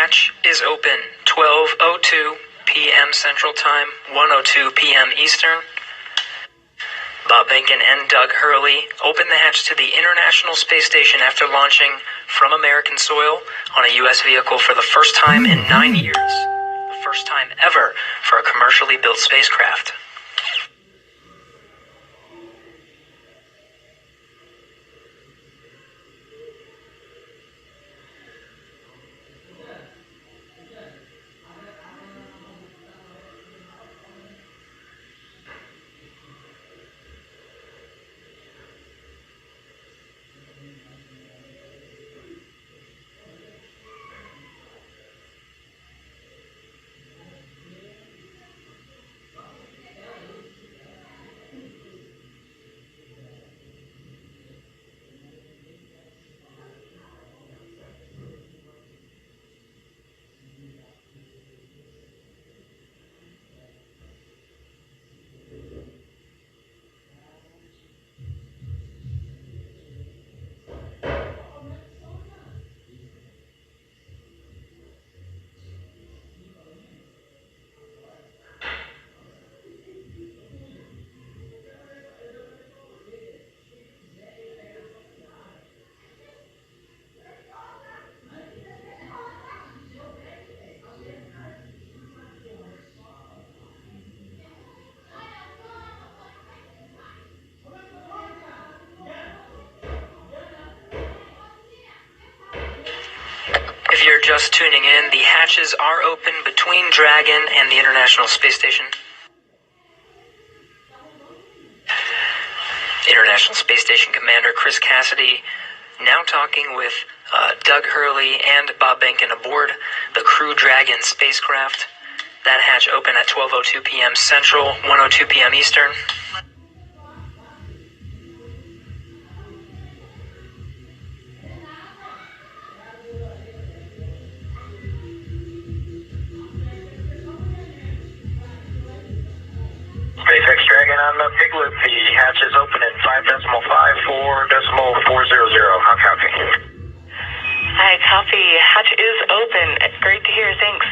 hatch is open. 12:02 p.m. Central Time, 1:02 p.m. Eastern. Bob Behnken and Doug Hurley opened the hatch to the International Space Station after launching from American soil on a U.S. vehicle for the first time in 9 years. The first time ever for a commercially built spacecraft. If you're just tuning in, the hatches are open between Dragon and the International Space Station. International Space Station Commander Chris Cassidy now talking with Doug Hurley and Bob Behnken aboard the Crew Dragon spacecraft. That hatch open at 12:02 p.m. Central, 1:02 p.m. Eastern. SpaceX Dragon on the Big Loop. The hatch is open at 5.54.400. How copy? Hi, copy. Hatch is open. Great to hear. Thanks.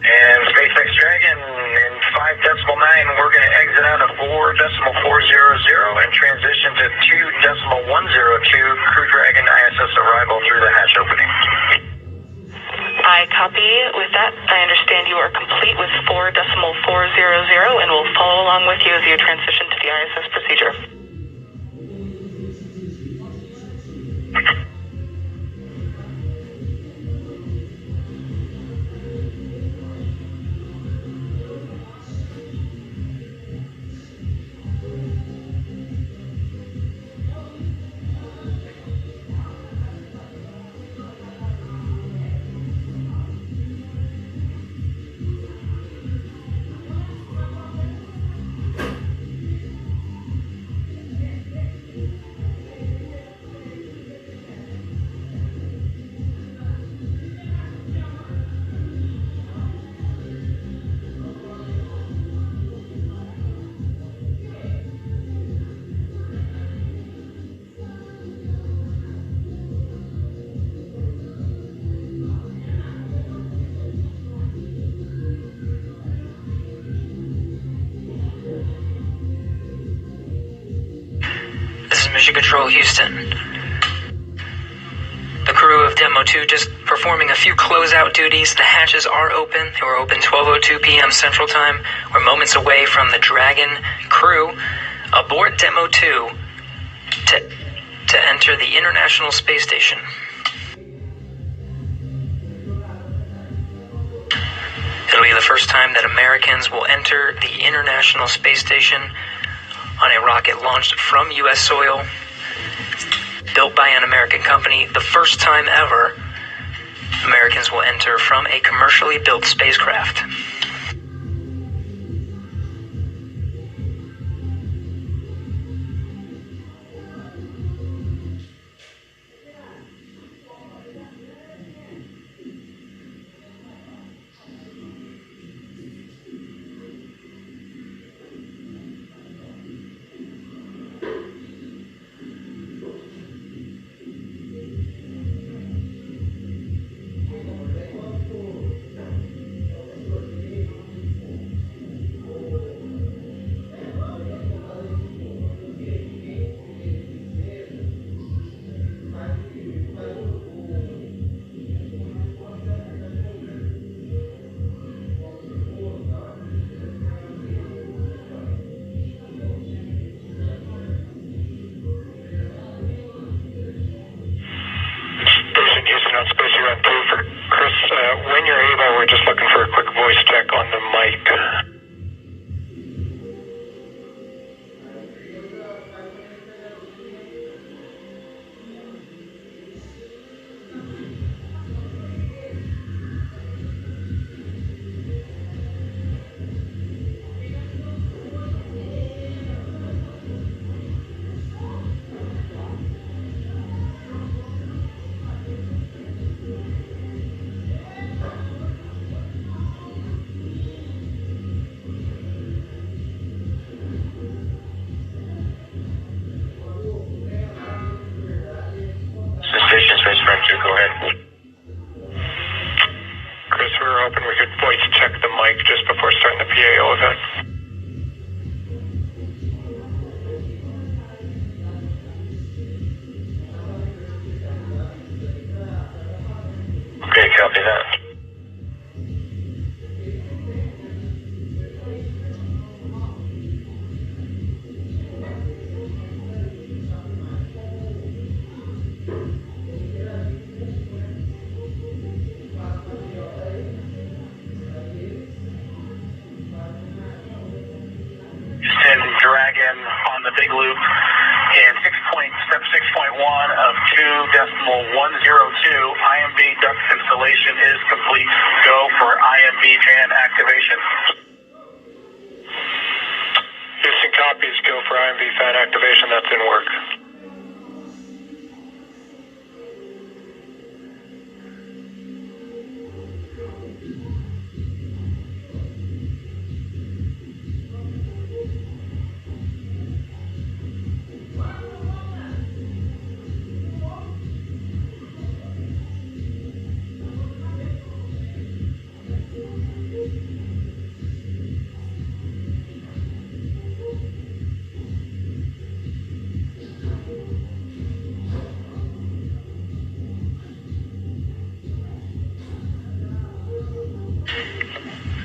And SpaceX Dragon in 5.9, we're going to exit out of 4.400 and transition to 2.102 Crew Dragon ISS arrival through the hatch opening. I copy. With that, I understand you are complete with 4.400 and will follow along with you as you transition to the ISS procedure. Mission Control Houston. The crew of Demo 2 just performing a few closeout duties. The hatches are open. They were open 12:02 p.m. Central Time. We're moments away from the Dragon crew aboard Demo 2 to enter the International Space Station. It'll be the first time that Americans will enter the International Space Station on a rocket launched from U.S. soil, built by an American company. The first time ever Americans will enter from a commercially built spacecraft. we were hoping we could voice check the mic just before starting the PAO event. Okay, copy that. Dragon on the big loop in step 6.1 of 2.102. IMB duct installation is complete. Go for IMB fan activation. Houston copies. Go for IMB fan activation. That's in work.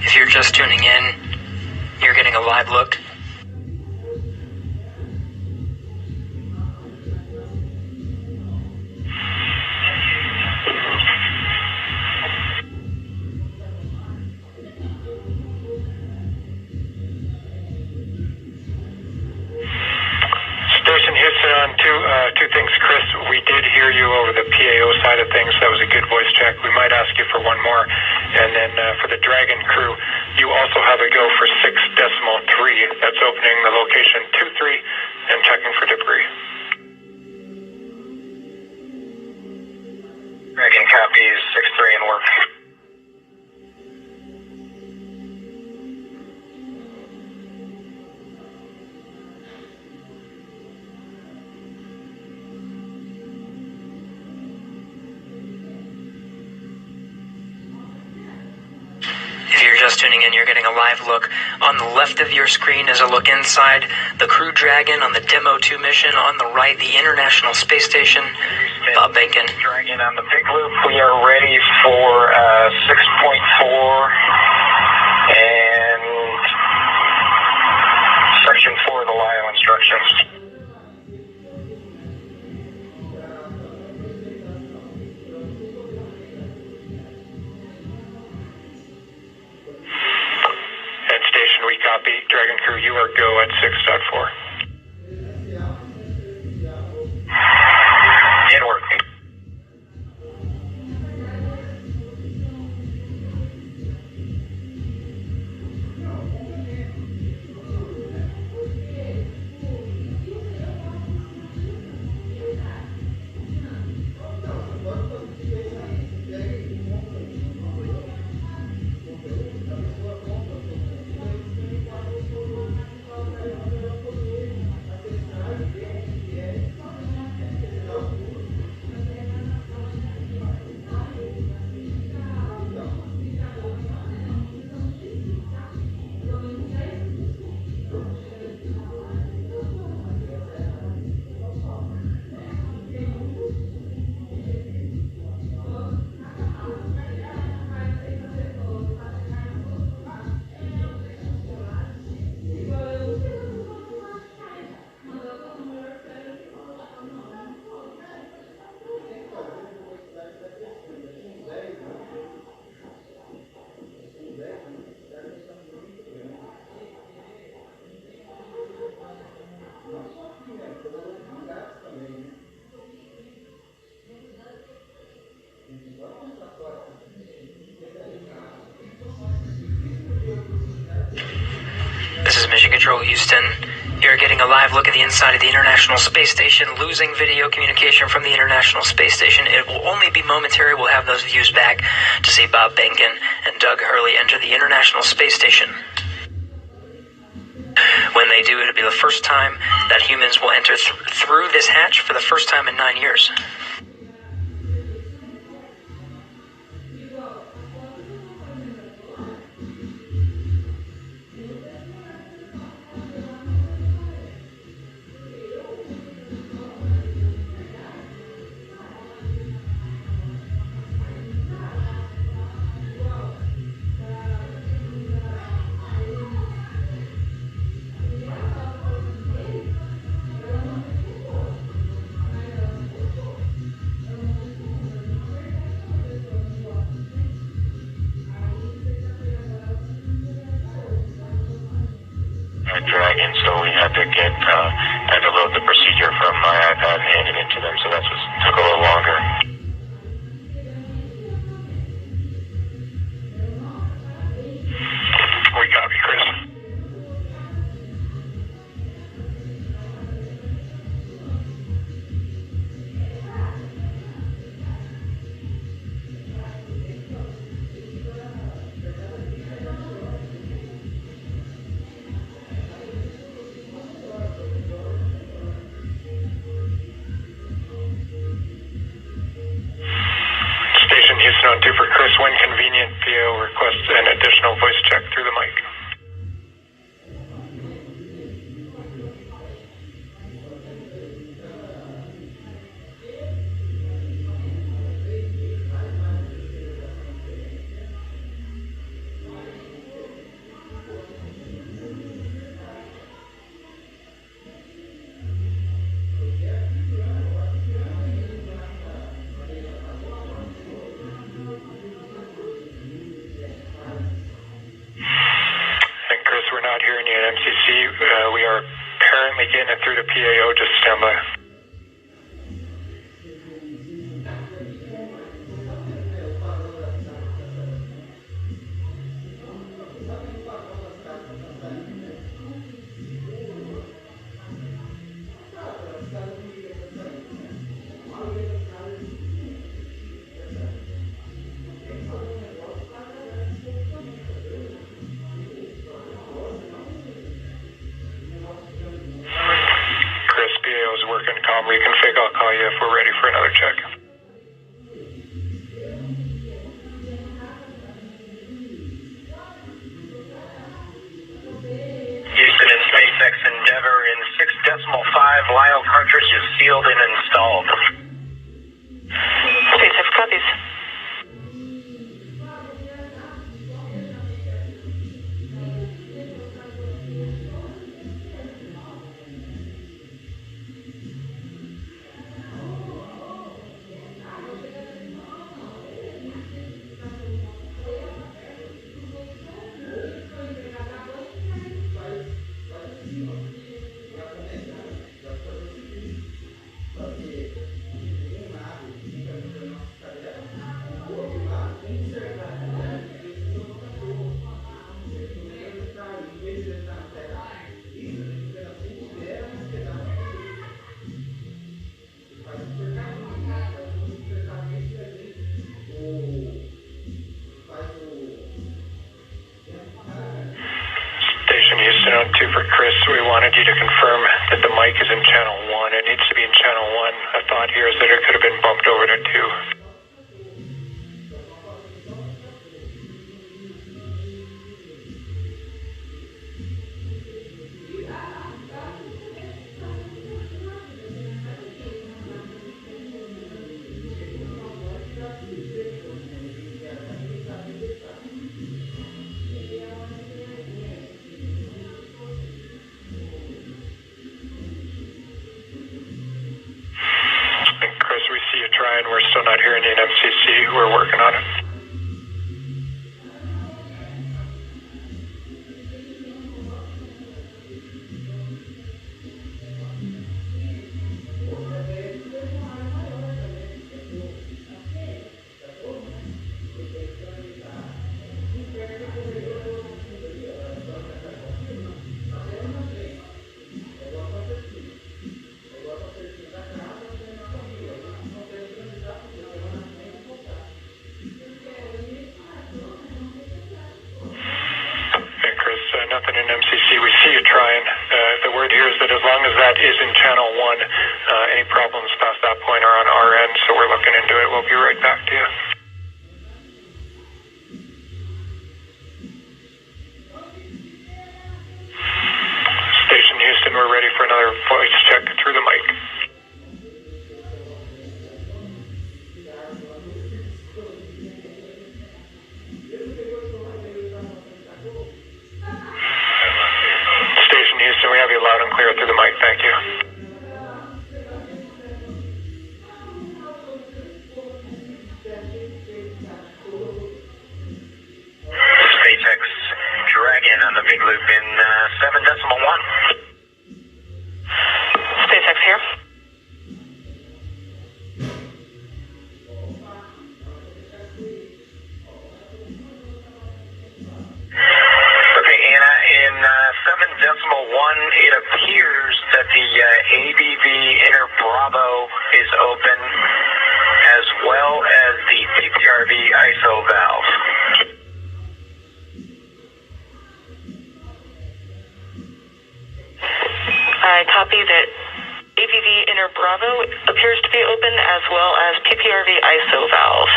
If you're just tuning in, you're getting a live look. Station Houston on two things, Chris. We did hear you over the PAO side of things. That was a good voice check. We might ask you for one more. And then for the Dragon crew, you also have a go for 6.3. That's opening the location 23 and checking for debris. Dragon copies 6.3 in work. If you're just tuning in, you're getting a live look. On the left of your screen is a look inside the Crew Dragon on the Demo 2 mission. On the right, the International Space Station. Bob Behnken. Dragon on the big loop. We are ready for 6.4 and section 4 of the LIO instructions. Station, we copy. Dragon crew, you are go at 6.4. In work. This is Mission Control Houston. You're getting a live look at the inside of the International Space Station, losing video communication from the International Space Station. It will only be momentary. We'll have those views back to see Bob Behnken and Doug Hurley enter the International Space Station. When they do, it'll be the first time that humans will enter through this hatch for the first time in 9 years. a Dragon, so we had to had to load the procedure from my iPad and hand it into them, so that took a little longer. We copy, Chris. Houston on 2 for Chris. When convenient, PO requests an additional voice check through the mic. We're not hearing you at MCC. We are apparently getting it through the PAO. Just stand by. Working com reconfig. I'll call you if we're ready for another check. Houston and SpaceX Endeavour in 6.5 LIO cartridge is sealed and installed. SpaceX copies. Houston on 2 for Chris. We wanted you to confirm that the mic is in channel 1. It needs to be in channel 1. A thought here is that it could have been bumped over to 2. Trying. We're still not hearing you in MCC. We're working on it. Nothing in MCC. We see you trying. The word here is that as long as that is in channel 1, any problems past that point are on our end, so we're looking into it. We'll be right back to you. Station Houston, we're ready for another voice check through the mic. Houston, we have you loud and clear through the mic. Thank you. I copy that AVV inner Bravo appears to be open, as well as PPRV ISO valve.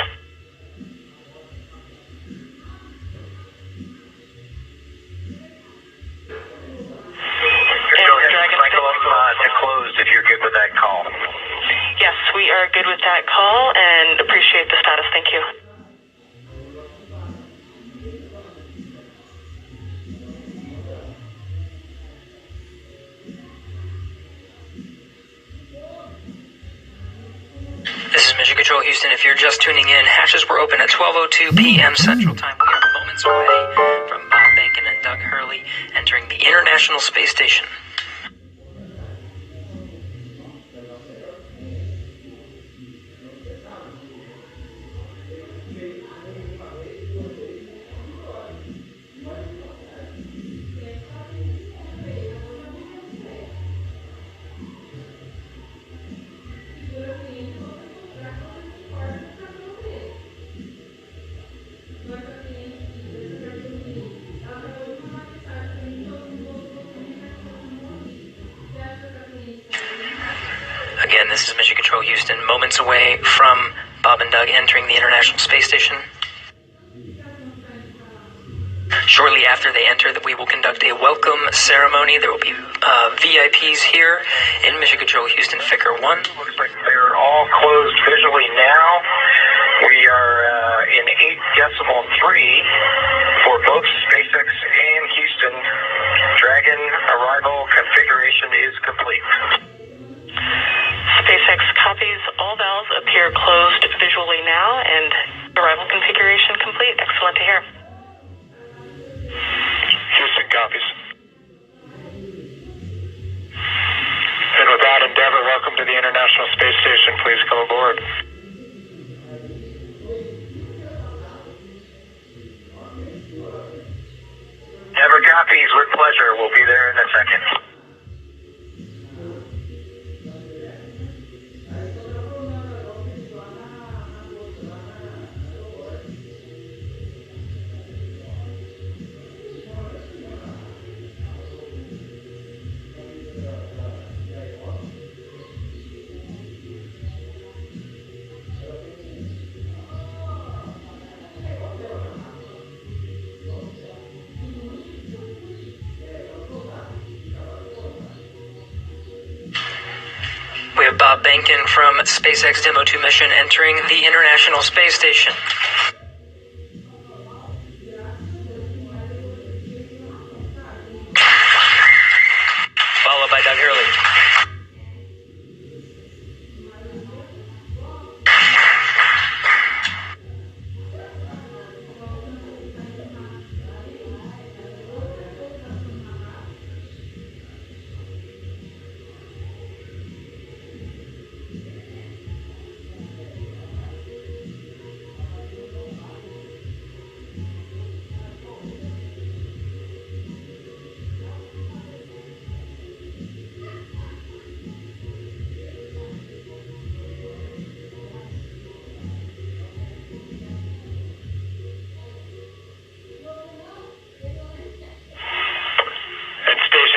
Go ahead and cycle them to closed if you're good with that call. Yes, we are good with that call and appreciate the status. Thank you. This is Mission Control Houston. If you're just tuning in, hatches were open at 12:02 p.m. Central Time. We are moments away from Bob Behnken and Doug Hurley entering the International Space Station. Again, this is Mission Control Houston, moments away from Bob and Doug entering the International Space Station. Shortly after they enter, we will conduct a welcome ceremony. There will be VIPs here in Mission Control Houston, Ficker 1. Looks like they're all closed visually now. We are in 8.3 for both SpaceX and Houston. Dragon arrival configuration is complete. SpaceX copies. All valves appear closed visually now, and arrival configuration complete. Excellent to hear. Houston copies. And with that, Endeavour, welcome to the International Space Station. Please come aboard. Never copies with pleasure. We'll be there in a second. We have Bob Behnken from SpaceX Demo 2 mission entering the International Space Station. Followed by Doug Hurley.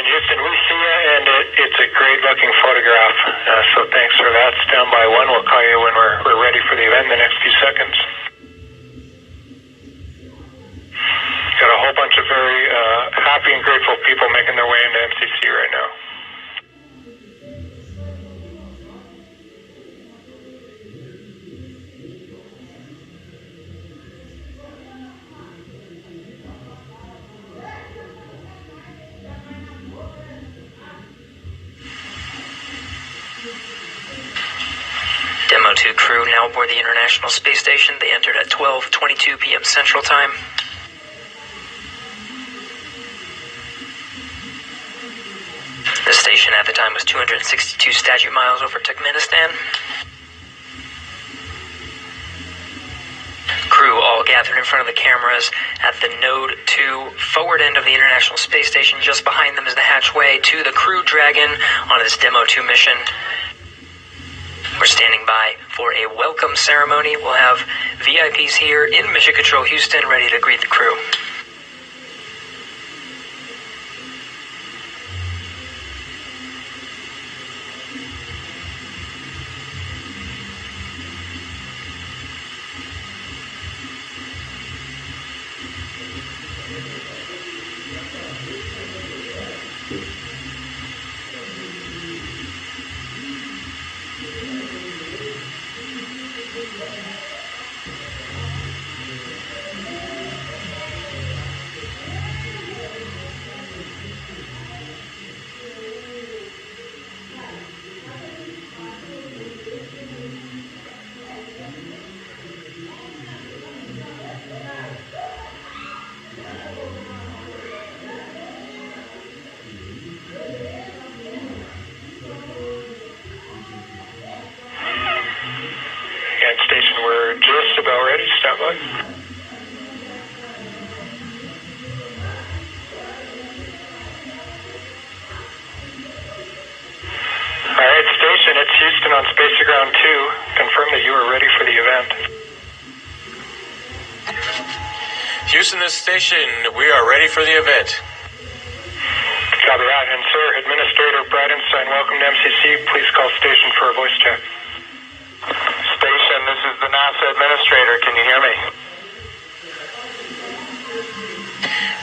Houston, we see you, and it's a great-looking photograph. So thanks for that. Stand by one. We'll call you when we're ready for the event in the next few seconds. Got a whole bunch of very happy and grateful people making their way into MCC right now. Demo 2 crew now aboard the International Space Station. They entered at 12:22 p.m. Central Time. The station at the time was 262 statute miles over Turkmenistan. Crew all gathered in front of the cameras at the Node 2 forward end of the International Space Station. Just behind them is the hatchway to the Crew Dragon on its Demo 2 mission. We're standing by for a welcome ceremony. We'll have VIPs here in Mission Control Houston ready to greet the crew. Station, we're just about ready. Stand by. All right, station, it's Houston on Space Ground 2. Confirm that you are ready for the event. Houston, this station, we are ready for the event. Copy that. And sir, Administrator Bridenstine, welcome to MCC. Please call station for a voice check. Station, this is the NASA Administrator. Can you hear me?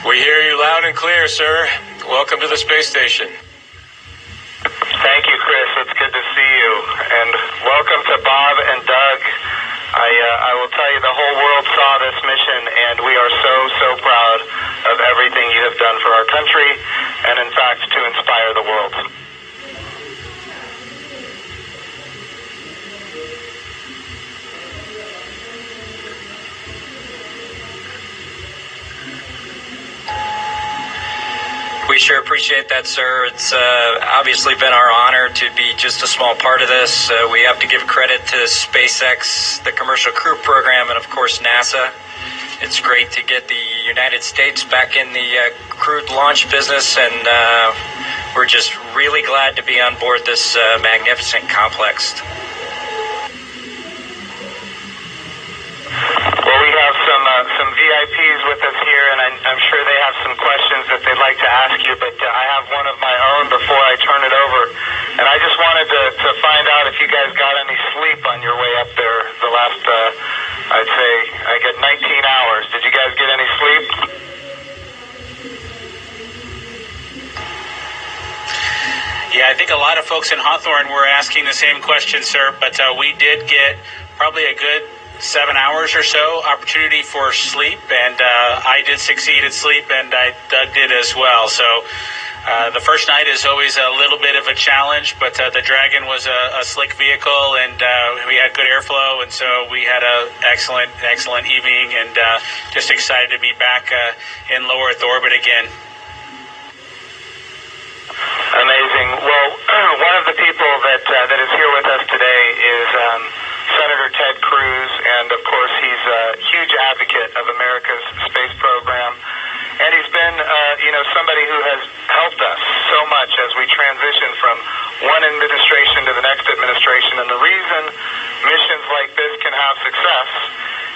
We hear you loud and clear, sir. Welcome to the space station. Thank you, Chris. It's good to see you. And welcome to Bob and Doug. I will tell you, the whole world saw this mission, and we are so proud of everything you have done for our country, and in fact, to inspire the world. We sure appreciate that, sir. It's obviously been our honor to be just a small part of this. We have to give credit to SpaceX, the commercial crew program, and of course NASA. It's great to get the United States back in the crewed launch business, and we're just really glad to be on board this magnificent complex. Well, we have some VIPs with us here, and I'm sure they have some questions that they'd like to ask you, but I have one of my own before I turn it over. And I just wanted to find out if you guys got any sleep on your way up there the last, I'd say, I get 19 hours. Did you guys get any sleep? Yeah, I think a lot of folks in Hawthorne were asking the same question, sir, but we did get probably a good 7 hours or so opportunity for sleep, and I did succeed at sleep, and Doug did as well. So the first night is always a little bit of a challenge, but the Dragon was a slick vehicle, and we had good airflow, and so we had an excellent evening, and just excited to be back in low Earth orbit again. Amazing. Well, one of the people that is here with us today is Senator Ted Cruz, and of course he's a huge advocate of America's space program, and he's been somebody who has helped us so much as we transition from one administration to the next administration. And the reason missions like this can have success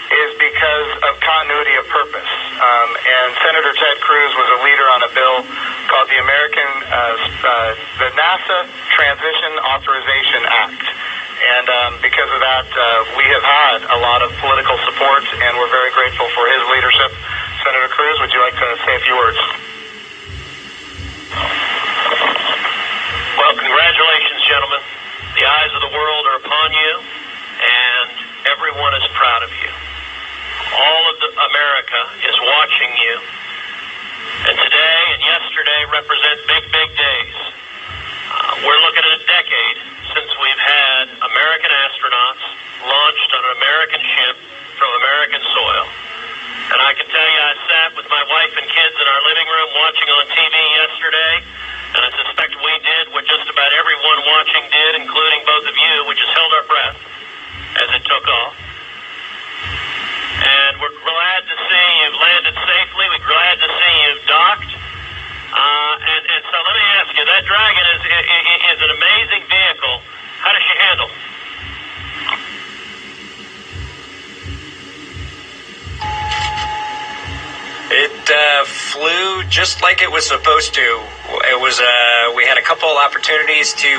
is because of continuity of purpose. And Senator Ted Cruz was a leader on a bill called the the NASA Transition Authorization Act. And because of that, we have had a lot of political support, and we're very grateful for his leadership. Senator Cruz, would you like to say a few words? Well, congratulations, gentlemen. The eyes of the world are upon you, and everyone is proud of you. All of America is watching you, and today and yesterday represent big days. We're looking at a decade since we've had American astronauts launched on an American ship from American soil. And I can tell you, I sat with my wife and kids in our living room watching on TV yesterday, and I suspect we did what just about everyone watching did, including both of you, which is held our breath as it took off. And we're glad to see you've landed safely. We're glad to see you've docked. And so let me ask you, that Dragon is an amazing vehicle. How does she handle? It flew just like it was supposed to. It was we had a couple opportunities to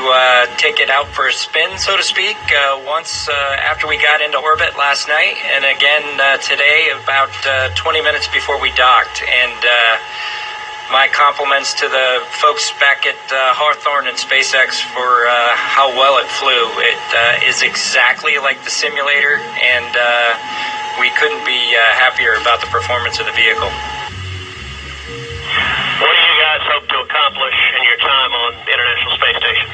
take it out for a spin, so to speak, once after we got into orbit last night, and again today about 20 minutes before we docked. And my compliments to the folks back at Hawthorne and SpaceX for how well it flew. It is exactly like the simulator, and we couldn't be happier about the performance of the vehicle. What do you guys hope to accomplish in your time on the International Space Station?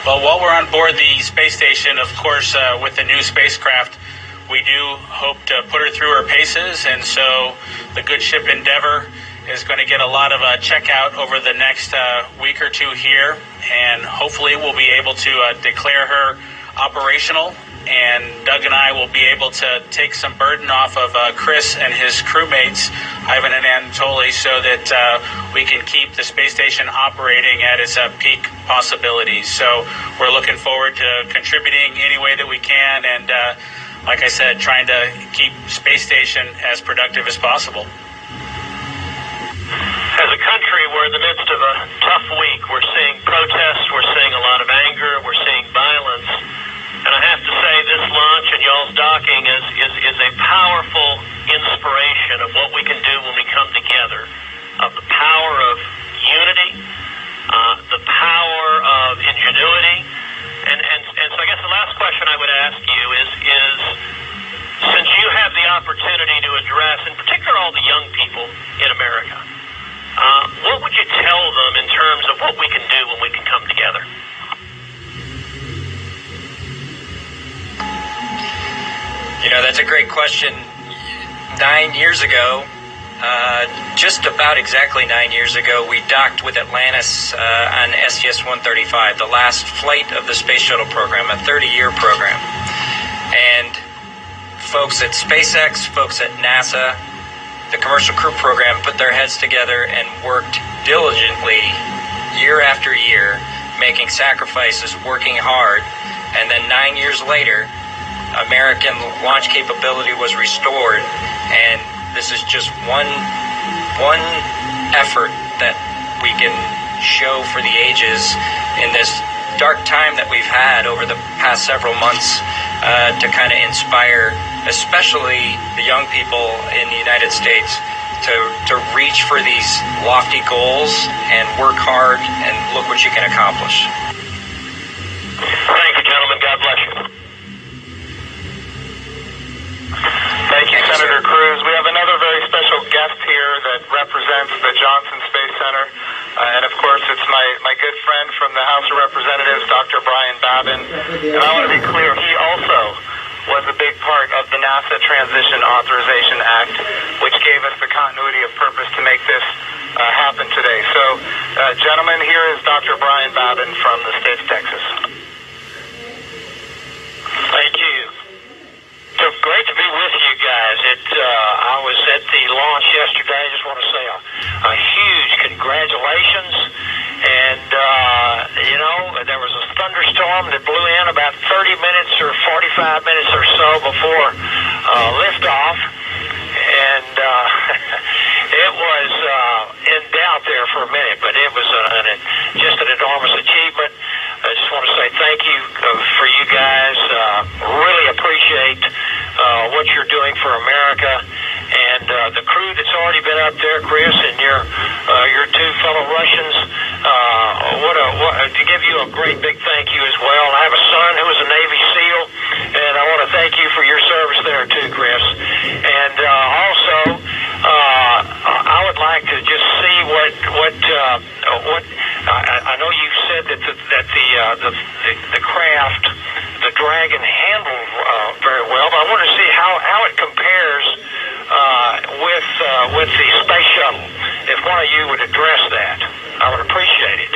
Well, while we're on board the space station, of course, with the new spacecraft, we do hope to put her through her paces, and so the good ship Endeavour is going to get a lot of checkout over the next week or two here, and hopefully we'll be able to declare her operational, and Doug and I will be able to take some burden off of Chris and his crewmates, Ivan and Anatoly, so that we can keep the space station operating at its peak possibilities. So we're looking forward to contributing any way that we can, and like I said, trying to keep space station as productive as possible. As a country, we're in the midst of a tough week. We're seeing protests, we're seeing a lot of anger, we're seeing violence. And I have to say, this launch and y'all's docking is a powerful inspiration of what we can do when we come together, of the power of unity, the power of ingenuity. And so I guess the last question I would ask you is since you have the opportunity to address, in particular, all the young people in America, what would you tell them in terms of what we can do when we can come together? You know, that's a great question. 9 years ago, just about exactly 9 years ago, we docked with Atlantis on STS-135, the last flight of the Space Shuttle program, a 30-year program. And folks at SpaceX, folks at NASA, the Commercial Crew Program put their heads together and worked diligently year after year, making sacrifices, working hard. And then 9 years later, American launch capability was restored, and this is just one effort that we can show for the ages in this dark time that we've had over the past several months, to kind of inspire especially the young people in the United States to reach for these lofty goals and work hard and look what you can accomplish. Thanks, gentlemen. God bless you. Thank you, Senator Cruz. We have another very special guest here that represents the Johnson Space Center. And of course, it's my good friend from the House of Representatives, Dr. Brian Babin. And I want to be clear, he also was a big part of the NASA Transition Authorization Act, which gave us the continuity of purpose to make this happen today. So, gentlemen, here is Dr. Brian Babin from the state of Texas. Thank you. So great to be with you guys. I was at the launch yesterday. I just want to say a huge congratulations. And, there was a thunderstorm that blew in about 30 minutes or 45 minutes or so before liftoff. And it was in doubt there for a minute, but it was just an enormous achievement. I just want to say thank you for you guys. Really appreciate what you're doing for America, and the crew that's already been up there, Chris, and your two fellow Russians. To give you a great big thank you as well. I have a son who was a Navy SEAL, and I want to thank you for your service there too, Chris. And also, I would like to just see what I know you said that the craft, the Dragon, handled very well, but I want to see how it compares with the space shuttle. If one of you would address that, I would appreciate it.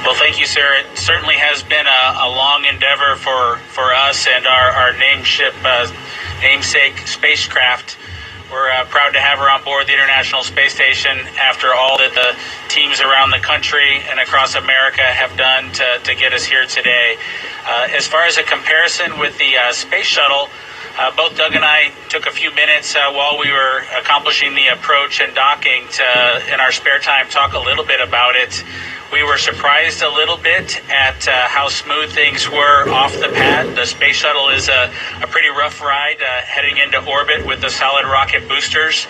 Well, thank you, sir. It certainly has been a long endeavor for us and our namesake spacecraft. We're proud to have her on board the International Space Station after all that the teams around the country and across America have done to get us here today. As far as a comparison with the space shuttle, both Doug and I took a few minutes while we were accomplishing the approach and docking to, in our spare time, talk a little bit about it. We were surprised a little bit at how smooth things were off the pad. The space shuttle is a pretty rough ride heading into orbit with the solid rocket boosters.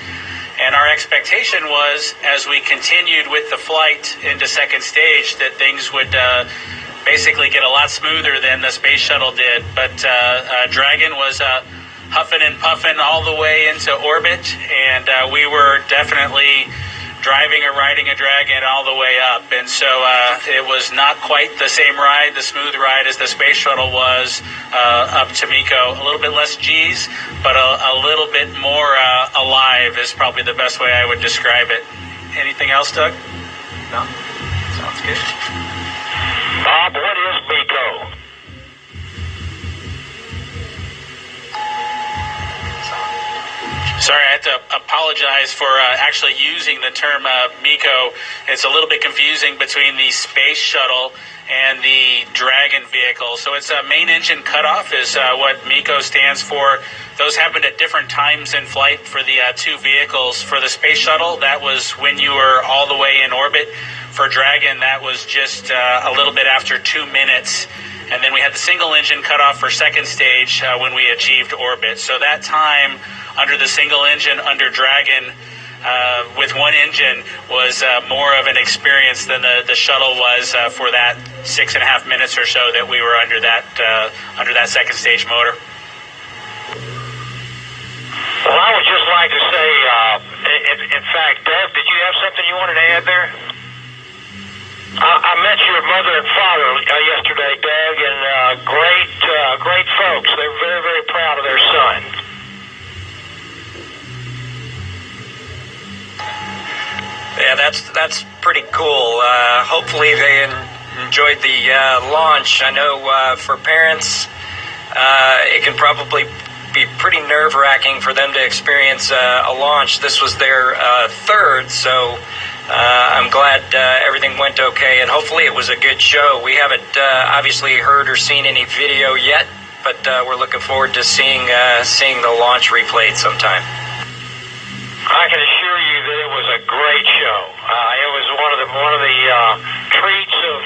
And our expectation was, as we continued with the flight into second stage, that things would basically get a lot smoother than the space shuttle did. But Dragon was huffing and puffing all the way into orbit, and we were definitely driving or riding a Dragon all the way up. And so it was not quite the same ride, the smooth ride, as the space shuttle was up to MECO. A little bit less G's, but a little bit more alive is probably the best way I would describe it. Anything else, Doug? No? Sounds good. Bob, what is MECO? Sorry, I have to apologize for actually using the term MECO. It's a little bit confusing between the space shuttle and the Dragon vehicle. So it's a main engine cutoff is what MECO stands for. Those happened at different times in flight for the two vehicles. For the space shuttle, that was when you were all the way in orbit. For Dragon, that was just a little bit after 2 minutes. And then we had the single engine cutoff for second stage when we achieved orbit. So that time under the single engine under Dragon with one engine was more of an experience than the shuttle was for that 6.5 minutes or so that we were under that second stage motor. Well, I would just like to say, in fact, Doug, did you have something you wanted to add there? I met your mother and father yesterday, Doug, and great folks. They're very, very proud of their son. Yeah, that's pretty cool. Hopefully they enjoyed the launch. I know for parents, it can probably be pretty nerve-wracking for them to experience a launch. This was their third, so I'm glad everything went okay, and hopefully it was a good show. We haven't obviously heard or seen any video yet, but we're looking forward to seeing the launch replayed sometime. I can assure you that it was a great show. It was one of the treats of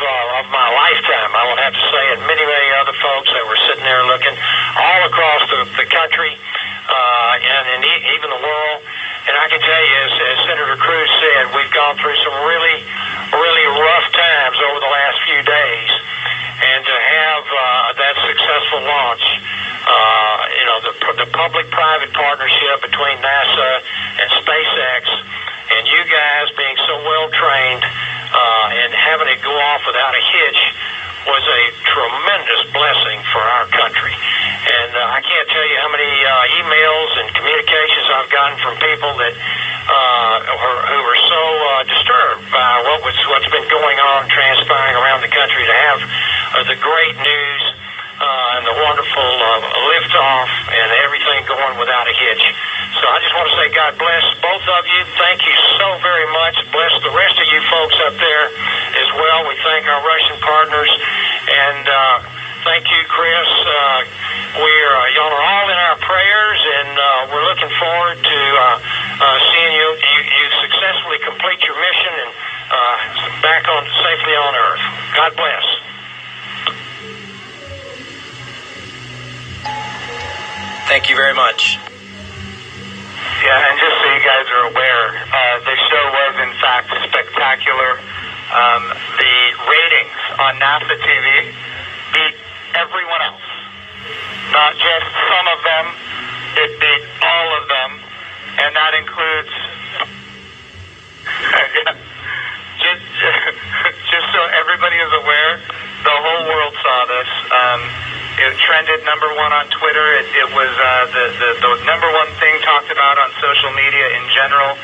my lifetime, I would have to say, and many other folks that were sitting there looking all across the country and even the world. And I can tell you, as Senator Cruz said, we've gone through some really, really rough times over the last few days. And to have that successful launch, the public-private partnership between NASA and SpaceX, and you guys being so well-trained and having it go off without a hitch was a tremendous blessing for our country. And I can't tell you how many emails and communications I've gotten from people that who are so disturbed by what's been going on, transpiring around the country, to have the great news and the wonderful liftoff and everything going without a hitch. So I just want to say God bless both of you. Thank you so very much. Bless the rest of you folks up there as well. We thank our Russian partners. And thank you, Chris. Y'all are all in our prayers, and we're looking forward to seeing you successfully complete your mission and back on safely on Earth. God bless. Thank you very much. Yeah, and just so you guys are aware, the show was in fact spectacular. The ratings on NASA TV beat everyone else. Not just some of them, it beat all of them, and that includes just so everybody is aware, the whole world saw this. It trended number one on Twitter. It was the number one thing talked about on social media in general.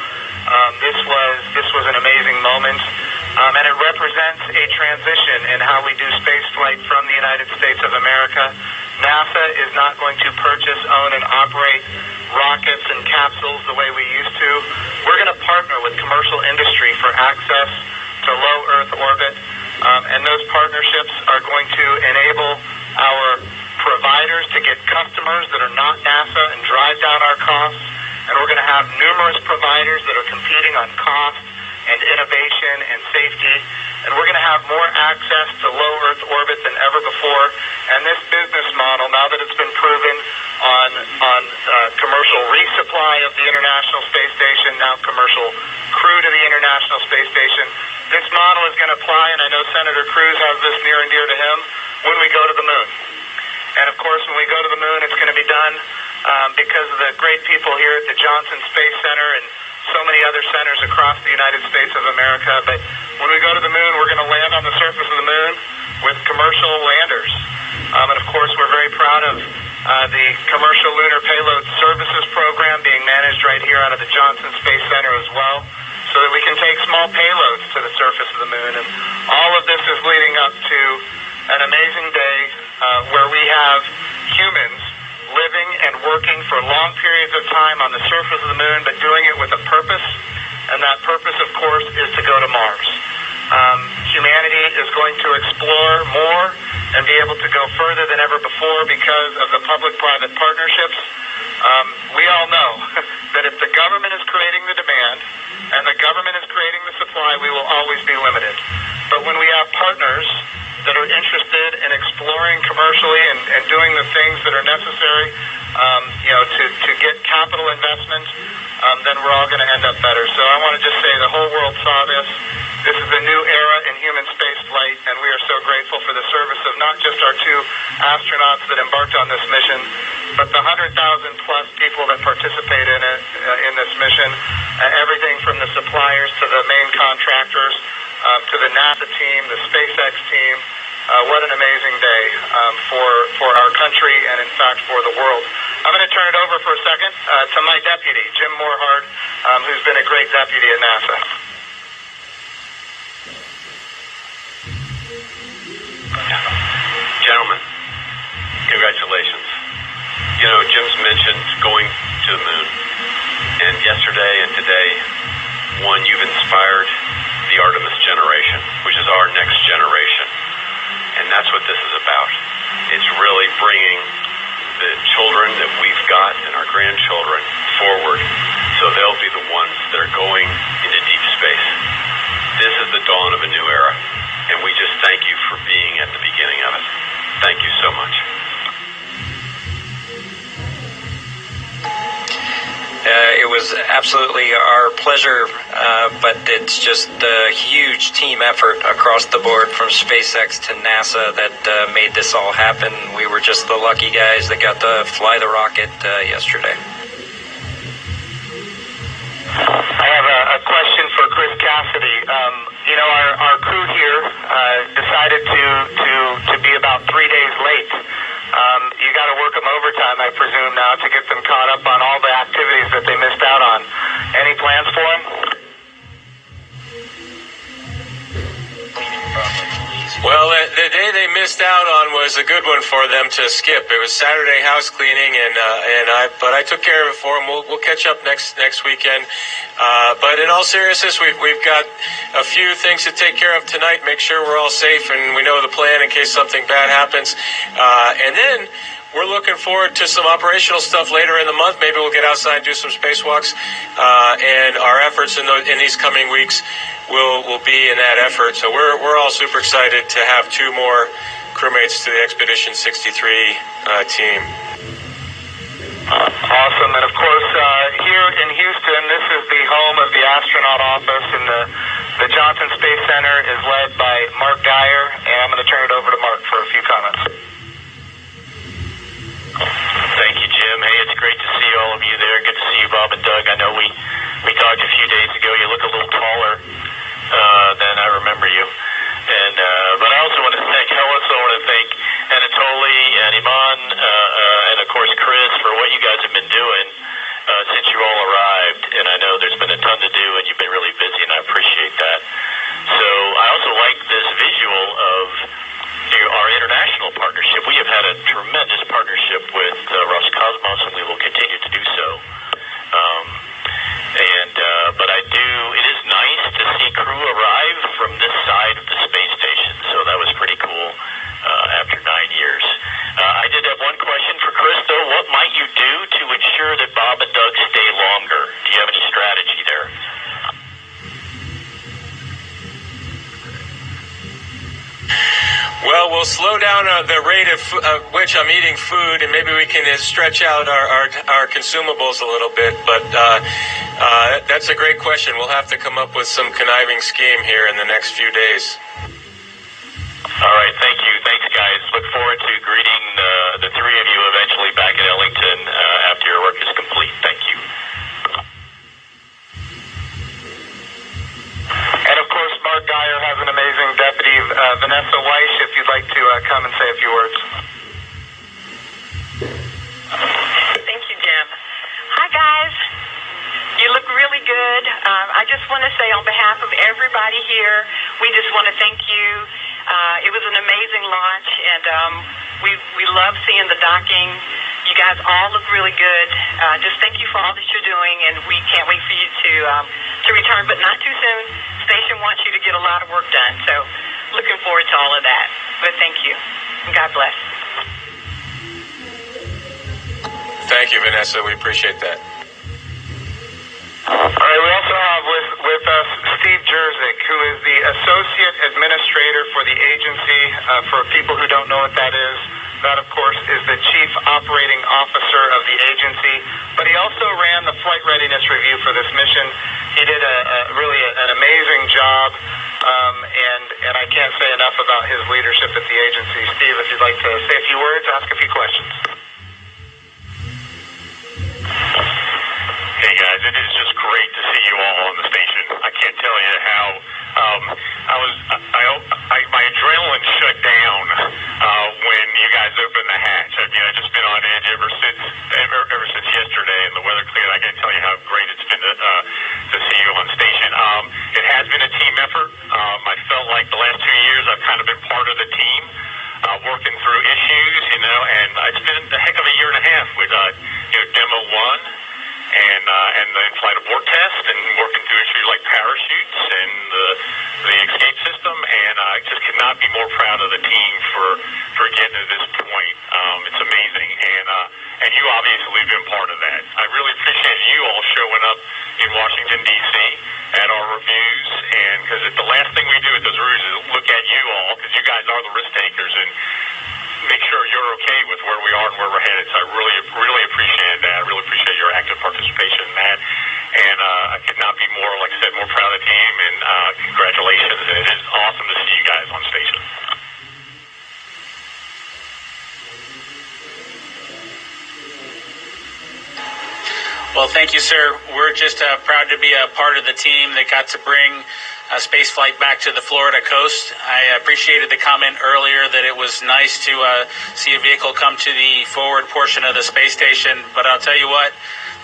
This was an amazing moment, and it represents a transition in how we do space flight from the United States of America. NASA is not going to purchase, own, and operate rockets and capsules the way we used to. We're going to partner with commercial industry for access to low Earth orbit, and those partnerships are going to enable our providers to get customers that are not NASA and drive down our costs, and we're going to have numerous providers that are competing on cost and innovation and safety, and we're going to have more access to low Earth orbit than ever before. And this business model, now that it's been proven on commercial resupply of the International Space Station, now commercial crew to the International Space Station, this model is going to apply, and I know Senator Cruz has this near and dear to him, when we go to the moon. And of course, when we go to the moon, it's going to be done because of the great people here at the Johnson Space Center and so many other centers across the United States of America. But when we go to the moon, we're going to land on the surface of the moon with commercial landers. And of course, we're very proud of the Commercial Lunar Payload Services Program being managed right here out of the Johnson Space Center as well, so that we can take small payloads to the surface of the moon. And all of this is leading up to an amazing day where we have humans living and working for long periods of time on the surface of the moon, but doing it with a purpose, and that purpose, of course, is to go to Mars. Humanity is going to explore more and be able to go further than ever before because of the public-private partnerships. We all know that if the government is creating the demand and the government is creating the supply, we will always be limited. But when we have partners that are interested in exploring commercially and doing the things that are necessary, to get capital investment, then we're all going to end up better. So I want to just say the whole world saw this. This is a new era in human space flight, and we are so grateful for the service of not just our two astronauts that embarked on this mission, but the 100,000 plus people that participate in it, in this mission, everything from the suppliers to the main contractors, to the NASA team, the SpaceX team. What an amazing day for our country and, in fact, for the world. I'm going to turn it over for a second to my deputy, Jim Morehart, who's been a great deputy at NASA. Gentlemen, congratulations. You know, Jim's mentioned going to the moon, and yesterday and today, you've inspired the Artemis generation, which is our next generation. And that's what this is about. It's really bringing the children that we've got and our grandchildren forward, so they'll be the ones that are going into deep space. This is the dawn of a new era, and we just thank you for being at the beginning of it. Thank you so much. It was absolutely our pleasure, but it's just a huge team effort across the board from SpaceX to NASA that made this all happen. We were just the lucky guys that got to fly the rocket yesterday. I have a question for Chris Cassidy. Our crew here decided to be about 3 days late. You got to work them overtime, I presume, now to get them caught up on all the activities that they missed out on. Any plans for them? Well, the day they missed out on was a good one for them to skip. It was Saturday house cleaning, but I took care of it for them. We'll catch up next weekend. But in all seriousness, we've got a few things to take care of tonight. Make sure we're all safe and we know the plan in case something bad happens. And then we're looking forward to some operational stuff later in the month. Maybe we'll get outside and do some spacewalks. And our efforts in these coming weeks will be in that effort. So we're all super excited to have two more crewmates to the Expedition 63 team. Awesome. And of course, here in Houston, this is the home of the astronaut office, and the Johnson Space Center is led by Mark Dyer, and I'm going to turn it over to Mark for a few comments. Thank you, Jim. Hey, it's great to see all of you there. Good to see you, Bob and Doug. I know we talked a few days ago. You look a little taller than I remember you. And but I also want to thank Hellas. I want to thank Anatoly and Iman, and of course Chris, for what you guys have been doing since you all arrived. And I know there's been a ton to do, and you've been really busy, and I appreciate that. So I also like this visual of our international partnership. we have had a tremendous partnership with Roscosmos, and we will continue to do so. But it is nice to see crew arrive from this side of the space station, so that was pretty cool after 9 years. I did have one question for Chris, though. What might you do to ensure that Bob and Doug stay longer? Do you have any strategy there? Well, we'll slow down the rate of which I'm eating food, and maybe we can stretch out our consumables a little bit. But that's a great question. We'll have to come up with some conniving scheme here in the next few days. All right, thank you. Thanks, guys. Look forward to greeting the three of you eventually back at Ellington after your work is complete. Thank you. And of course, Mark Geyer has an amazing deputy, Vanessa Weiss, if you'd like to come and say a few words. Thank you, Jim. Hi, guys. You look really good. I just want to say on behalf of everybody here, we just want to thank you. It was an amazing launch, and we love seeing the docking. You guys all look really good. Just thank you for all that you're doing, and we can't wait for you to return, but not too soon. Station wants you to get a lot of work done, so looking forward to all of that. But thank you, and God bless. Thank you, Vanessa. We appreciate that. All right, we also have with us Steve Jerzik, who is the Associate Administrator for the agency. For people who don't know what that is, that, of course, is the Chief Operating Officer of the agency. But he also ran the flight readiness review for this mission. He did really an amazing job, and I can't say enough about his leadership at the agency. Steve, if you'd like to say a few words, ask a few questions. Hey guys, it is just great to see you all on the station. I can't tell you how my adrenaline shut down when you guys opened the hatch. I mean, I've just been on edge ever since yesterday, and the weather cleared. I can't tell you how great it's been to see you on station. It has been a team effort. I felt like the last 2 years I've kind of been part of the team, working through issues, and it's been a heck of a year and a half with Demo 1. And the in-flight abort test, and working through issues like parachutes and the escape system, and I just could not be more proud of the team for getting to this point. It's amazing, and you obviously have been part of that. I really appreciate you all showing up in Washington, D.C. at our reviews, and because the last thing we do at those reviews is look at you all, because you guys are the risk takers, and make sure you're okay with where we are and where we're headed. So I really appreciate that. I really appreciate your active participation in that. And I could not be more, like I said, more proud of the team, and congratulations. And it is awesome to see you guys on station. Well, thank you, sir. We're just proud to be a part of the team that got to bring space flight back to the Florida coast. I appreciated the comment earlier that it was nice to see a vehicle come to the forward portion of the space station, but I'll tell you what,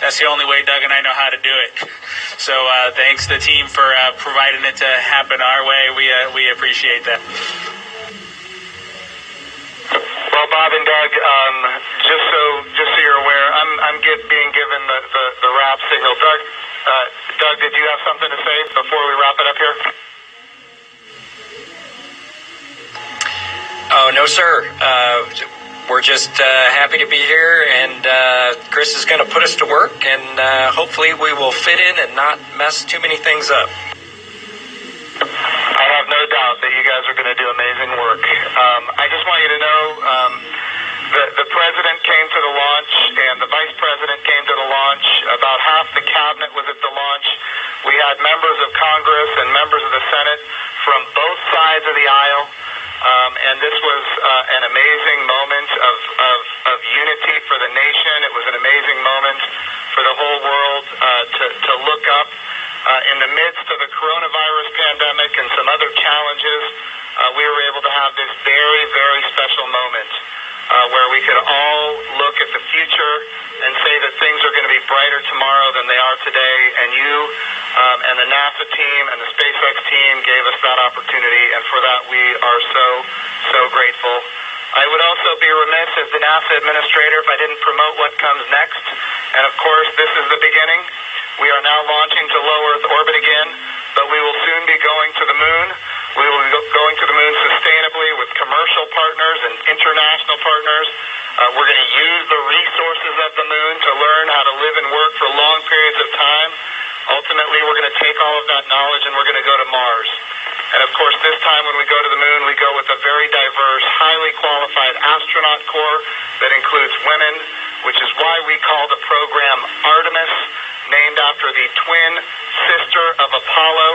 that's the only way Doug and I know how to do it. So thanks to the team for providing it to happen our way. We appreciate that. Well, Bob and Doug, just so you're aware, I'm being given the wrap signal. Doug, did you have something to say before we wrap it up here? Oh, no, sir. We're just happy to be here, and Chris is going to put us to work, and hopefully we will fit in and not mess too many things up. I have no doubt that you guys are going to do amazing work. I just want you to know the president came to the launch, and the vice president came to the launch. About half the cabinet was at the launch. We had members of Congress and members of the Senate from both sides of the aisle. And this was an amazing moment of unity for the nation. It was an amazing moment for the whole world to look up. In the midst of the coronavirus pandemic and some other challenges, we were able to have this very, very special moment where we could all look at the future and say that things are going to be brighter tomorrow than they are today. And you and the NASA team and the SpaceX team gave us that opportunity, and for that we are so grateful. I would also be remiss as the NASA administrator if I didn't promote what comes next. And of course, this is the beginning. We are now launching to low Earth orbit again, but we will soon be going to the moon. We will be going to the moon sustainably with commercial partners and international partners. We're going to use the resources of the moon to learn how to live and work for long periods of time. Ultimately, we're going to take all of that knowledge and we're going to go to Mars. And of course, this time when we go to the moon, we go with a very diverse, highly qualified astronaut corps that includes women, which is why we call the program Artemis, named after the twin sister of Apollo,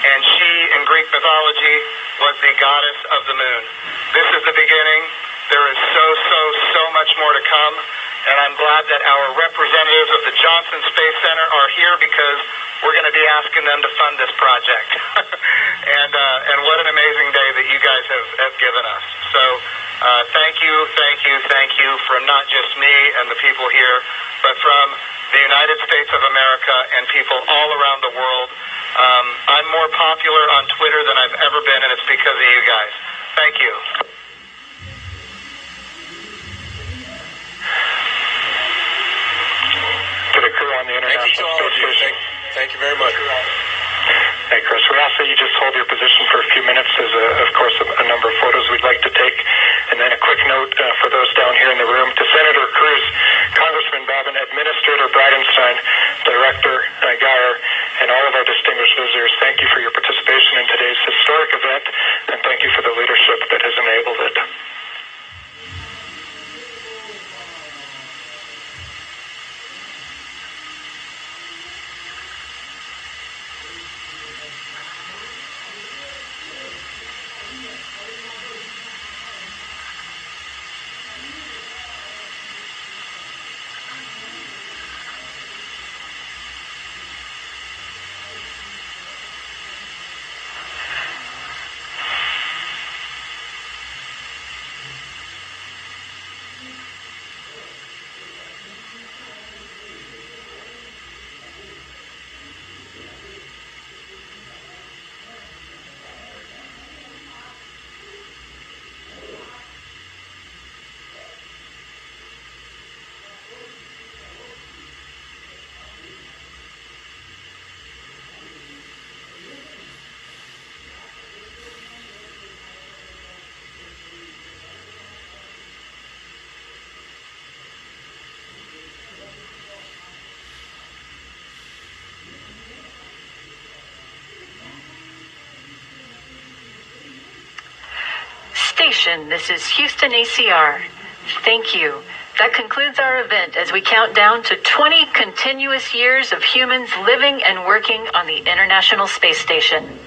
and she, in Greek mythology, was the goddess of the moon. This is the beginning. There is so much more to come, and I'm glad that our representatives of the Johnson Space Center are here because we're going to be asking them to fund this project. And what an amazing day that you guys have given us. So thank you from not just me and the people here, but from the United States of America and people all around the world. I'm more popular on Twitter than I've ever been, and it's because of you guys. Thank you. To the crew on the International Space Station. Thank you very much. Hey, Chris, we ask that you just hold your position for a few minutes. There's, of course, a number of photos we'd like to take. And then a quick note for those down here in the room. To Senator Cruz, Congressman Bobbin, Administrator Bridenstine, Director Geyer, and all of our distinguished visitors, thank you for your participation in today's historic event, and thank you for the leadership that has enabled it. This is Houston ACR. Thank you. That concludes our event as we count down to 20 continuous years of humans living and working on the International Space Station.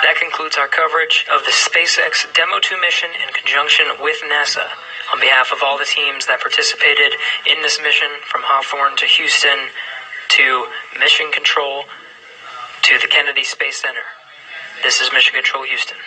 That concludes our coverage of the SpaceX Demo 2 mission in conjunction with NASA. On behalf of all the teams that participated in this mission, from Hawthorne to Houston to Mission Control to the Kennedy Space Center, this is Mission Control Houston.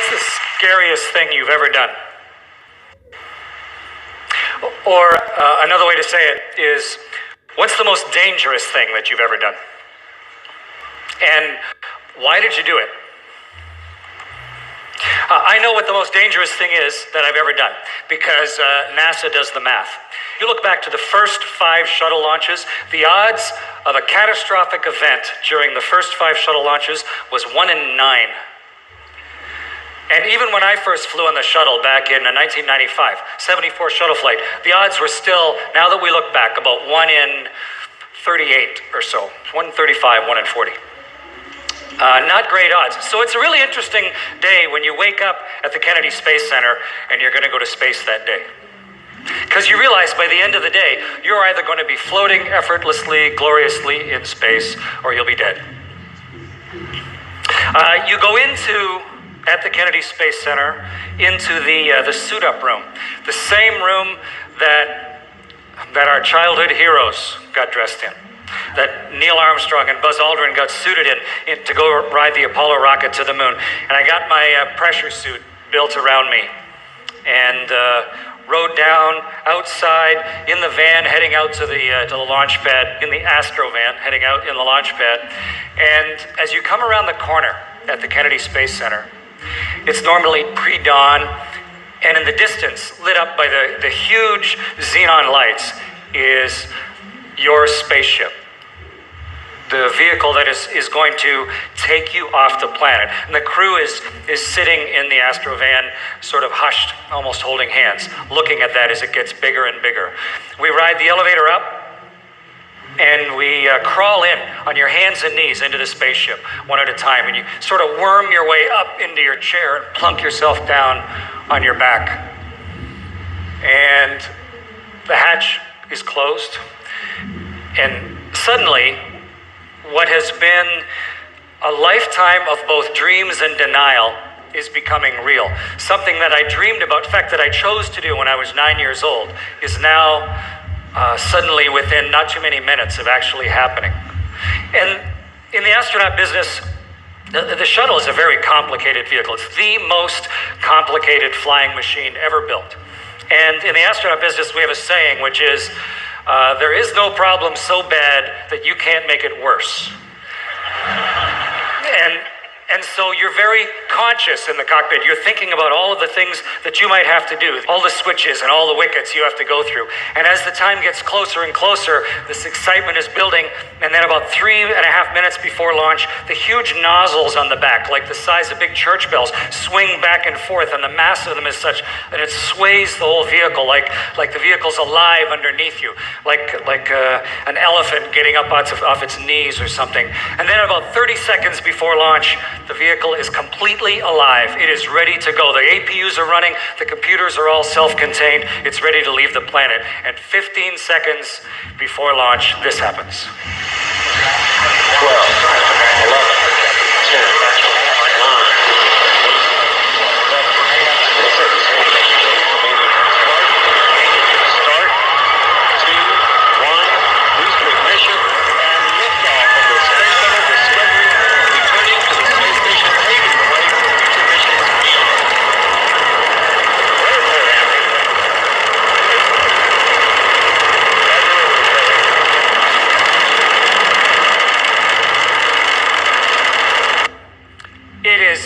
What's the scariest thing you've ever done? Or another way to say it is, what's the most dangerous thing that you've ever done? And why did you do it? I know what the most dangerous thing is that I've ever done, because NASA does the math. You look back to the first 5 shuttle launches, the odds of a catastrophic event during the first 5 shuttle launches was 1 in 9. And even when I first flew on the shuttle back in 1995, 74 shuttle flight, the odds were still, now that we look back, about 1 in 38 or so, 1 in 35, 1 in 40. Not great odds. So it's a really interesting day when you wake up at the Kennedy Space Center and you're going to go to space that day. Because you realize by the end of the day, you're either going to be floating effortlessly, gloriously in space, or you'll be dead. You go at the Kennedy Space Center, into the suit-up room, the same room that our childhood heroes got dressed in, that Neil Armstrong and Buzz Aldrin got suited in to go ride the Apollo rocket to the moon. And I got my pressure suit built around me and rode down outside in the van heading out to the launch pad, in the Astro van heading out in the launch pad. And as you come around the corner at the Kennedy Space Center, it's normally pre-dawn, and in the distance, lit up by the huge xenon lights, is your spaceship. The vehicle that is going to take you off the planet. And the crew is sitting in the Astro van, sort of hushed, almost holding hands, looking at that as it gets bigger and bigger. We ride the elevator up, and we crawl in on your hands and knees into the spaceship, one at a time, and you sort of worm your way up into your chair and plunk yourself down on your back. And the hatch is closed, and suddenly, what has been a lifetime of both dreams and denial is becoming real. Something that I dreamed about, in fact, that I chose to do when I was 9 years old, is now suddenly within not too many minutes of actually happening. And in the astronaut business, the shuttle is a very complicated vehicle. It's the most complicated flying machine ever built. And in the astronaut business, we have a saying, which is, there is no problem so bad that you can't make it worse. And so you're very conscious in the cockpit. You're thinking about all of the things that you might have to do, all the switches and all the wickets you have to go through. And as the time gets closer and closer, this excitement is building. And then about 3.5 minutes before launch, the huge nozzles on the back, like the size of big church bells, swing back and forth. And the mass of them is such that it sways the whole vehicle, like the vehicle's alive underneath you, like an elephant getting up off its knees or something. And then about 30 seconds before launch, the vehicle is completely alive. It is ready to go. The APUs are running. The computers are all self-contained. It's ready to leave the planet. And 15 seconds before launch, this happens. 12, 11, 10,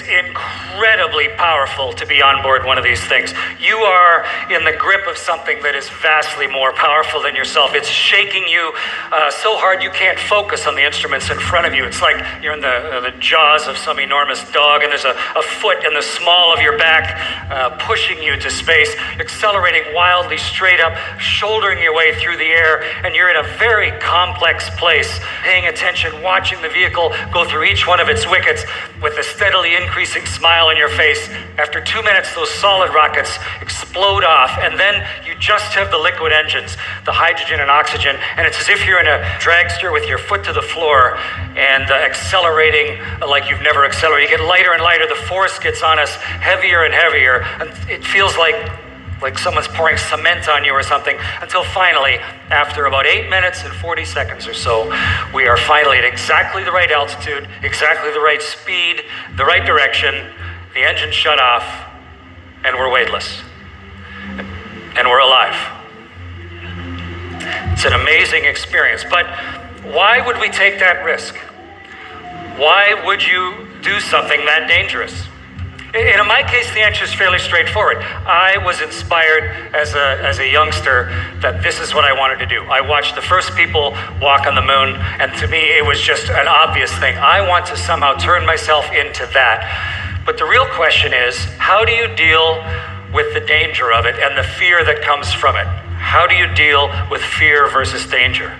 incredibly powerful to be on board one of these things. You are in the grip of something that is vastly more powerful than yourself. It's shaking you so hard you can't focus on the instruments in front of you. It's like you're in the jaws of some enormous dog, and there's a foot in the small of your back pushing you to space, accelerating wildly straight up, shouldering your way through the air, and you're in a very complex place, paying attention, watching the vehicle go through each one of its wickets with a steadily increasing smile on your face. After 2 minutes, those solid rockets explode off, and then you just have the liquid engines, the hydrogen and oxygen, and it's as if you're in a dragster with your foot to the floor and accelerating like you've never accelerated. You get lighter and lighter, the force gets on us heavier and heavier, and it feels like someone's pouring cement on you or something, until finally, after about 8 minutes and 40 seconds or so, we are finally at exactly the right altitude, exactly the right speed, the right direction. the engine shut off, and we're weightless. And we're alive. It's an amazing experience, but why would we take that risk? Why would you do something that dangerous? In my case, the answer is fairly straightforward. I was inspired as a youngster that this is what I wanted to do. I watched the first people walk on the moon, and to me, it was just an obvious thing. I want to somehow turn myself into that. But the real question is, how do you deal with the danger of it and the fear that comes from it? How do you deal with fear versus danger?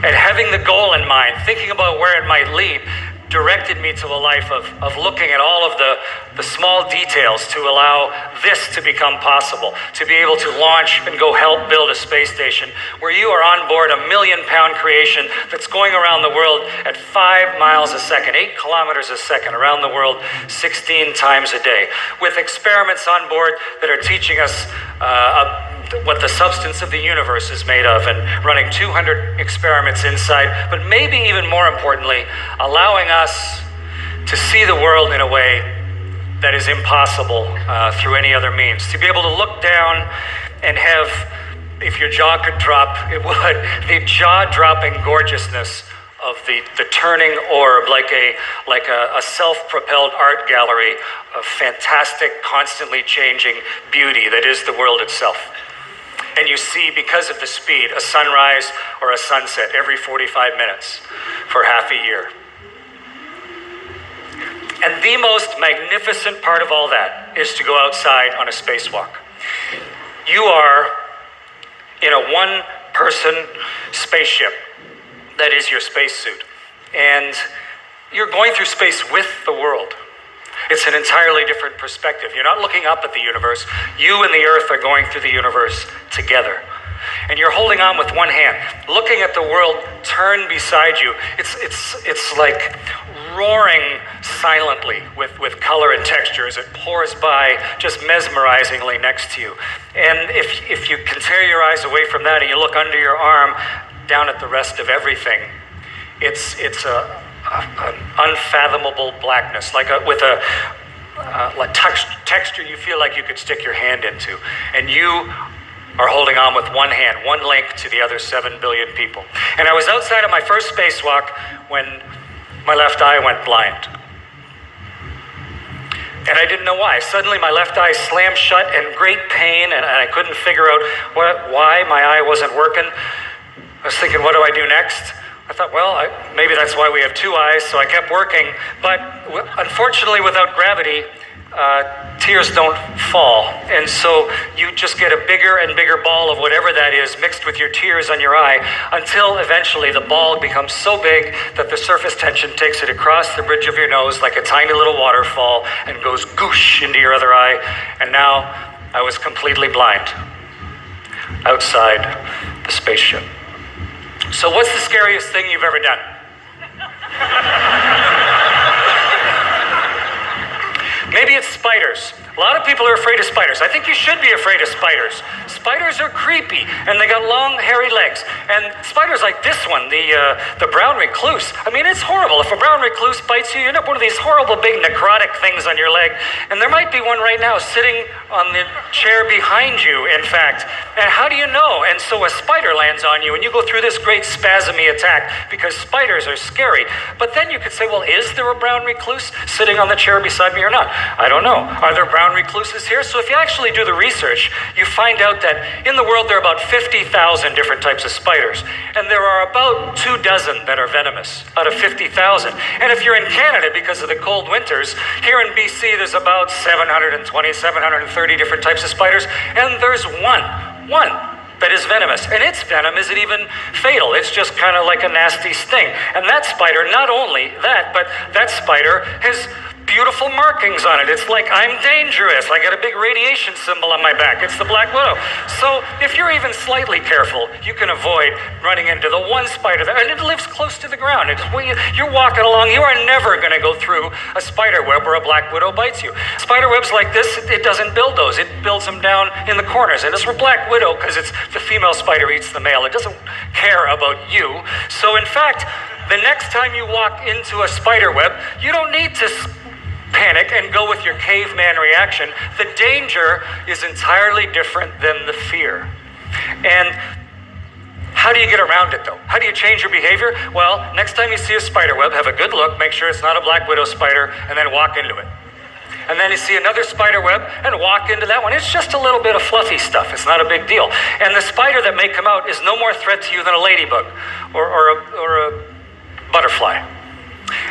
And having the goal in mind, thinking about where it might lead, directed me to a life of looking at all of the small details to allow this to become possible, to be able to launch and go help build a space station where you are on board a 1 million-pound creation that's going around the world at 5 miles a second, 8 kilometers a second around the world 16 times a day, with experiments on board that are teaching us what the substance of the universe is made of, and running 200 experiments inside, but maybe even more importantly, allowing us to see the world in a way that is impossible through any other means. To be able to look down and have, if your jaw could drop, it would, the jaw-dropping gorgeousness of the turning orb, like a self-propelled art gallery of fantastic, constantly changing beauty that is the world itself. And you see, because of the speed, a sunrise or a sunset every 45 minutes for half a year. And the most magnificent part of all that is to go outside on a spacewalk. You are in a one-person spaceship that is your spacesuit. And you're going through space with the world. It's an entirely different perspective. You're not looking up at the universe. You and the Earth are going through the universe together. And you're holding on with one hand, looking at the world turn beside you. It's like roaring silently with color and texture as it pours by just mesmerizingly next to you. And if you can tear your eyes away from that and you look under your arm down at the rest of everything, it's an unfathomable blackness, with a texture you feel like you could stick your hand into. And you are holding on with one hand, one link to the other 7 billion people. And I was outside of my first spacewalk when my left eye went blind. And I didn't know why. Suddenly my left eye slammed shut in great pain, and I couldn't figure out why my eye wasn't working. I was thinking, what do I do next? I thought, well, maybe that's why we have 2 eyes, so I kept working. But unfortunately, without gravity, tears don't fall. And so you just get a bigger and bigger ball of whatever that is mixed with your tears on your eye, until eventually the ball becomes so big that the surface tension takes it across the bridge of your nose like a tiny little waterfall and goes goosh into your other eye. And now I was completely blind outside the spaceship. So what's the scariest thing you've ever done? Maybe it's spiders. A lot of people are afraid of spiders. I think you should be afraid of spiders. Spiders are creepy, and they got long, hairy legs. And spiders like this one, the brown recluse. I mean, it's horrible. If a brown recluse bites you, you end up with one of these horrible big necrotic things on your leg. And there might be one right now sitting on the chair behind you, in fact. And how do you know? And so a spider lands on you, and you go through this great spasmy attack because spiders are scary. But then you could say, well, is there a brown recluse sitting on the chair beside me or not? I don't know. Are there brown recluses here? So if you actually do the research, you find out that in the world there are about 50,000 different types of spiders, and there are about 24 that are venomous out of 50,000. And if you're in Canada, because of the cold winters, here in BC there's about 720, 730 different types of spiders, and there's one that is venomous. And its venom isn't even fatal. It's just kind of like a nasty sting. And that spider, not only that, but that spider has beautiful markings on it. It's like, I'm dangerous. I got a big radiation symbol on my back. It's the black widow. So if you're even slightly careful, you can avoid running into the one spider that, and it lives close to the ground. You're walking along, you are never going to go through a spider web where a black widow bites you. Spider webs like this, it doesn't build those. It builds them down in the corners. And it's for black widow because it's the female spider eats the male. It doesn't care about you. So in fact, the next time you walk into a spider web, you don't need to panic and go with your caveman reaction, the danger is entirely different than the fear. And how do you get around it, though? How do you change your behavior? Well, next time you see a spider web, have a good look, make sure it's not a black widow spider, and then walk into it. And then you see another spider web and walk into that one. It's just a little bit of fluffy stuff. It's not a big deal. And the spider that may come out is no more threat to you than a ladybug or a butterfly.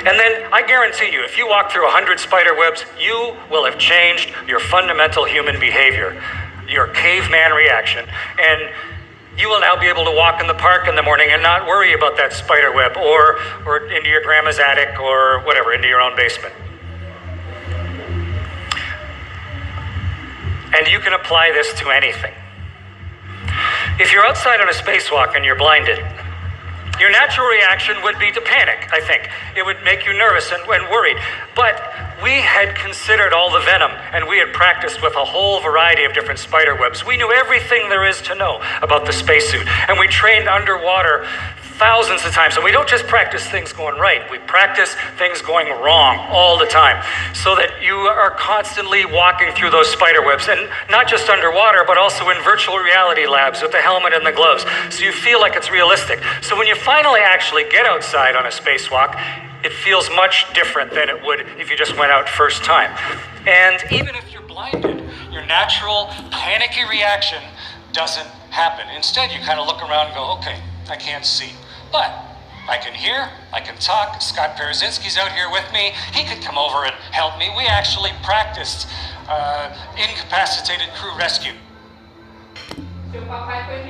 And then I guarantee you, if you walk through 100 spider webs, you will have changed your fundamental human behavior, your caveman reaction. And you will now be able to walk in the park in the morning and not worry about that spider web or into your grandma's attic or whatever, into your own basement. And you can apply this to anything. If you're outside on a spacewalk and you're blinded, your natural reaction would be to panic, I think. It would make you nervous and worried. But we had considered all the venom, and we had practiced with a whole variety of different spider webs. We knew everything there is to know about the spacesuit, and we trained underwater thousands of times. And we don't just practice things going right, we practice things going wrong all the time, so that you are constantly walking through those spider webs, and not just underwater, but also in virtual reality labs with the helmet and the gloves, so you feel like it's realistic. So when you finally actually get outside on a spacewalk, it feels much different than it would if you just went out first time. And even if you're blinded, your natural panicky reaction doesn't happen. Instead, you kind of look around and go, okay, I can't see. But I can hear, I can talk. Scott Perezinski's out here with me. He could come over and help me. We actually practiced incapacitated crew rescue. Seu papai foi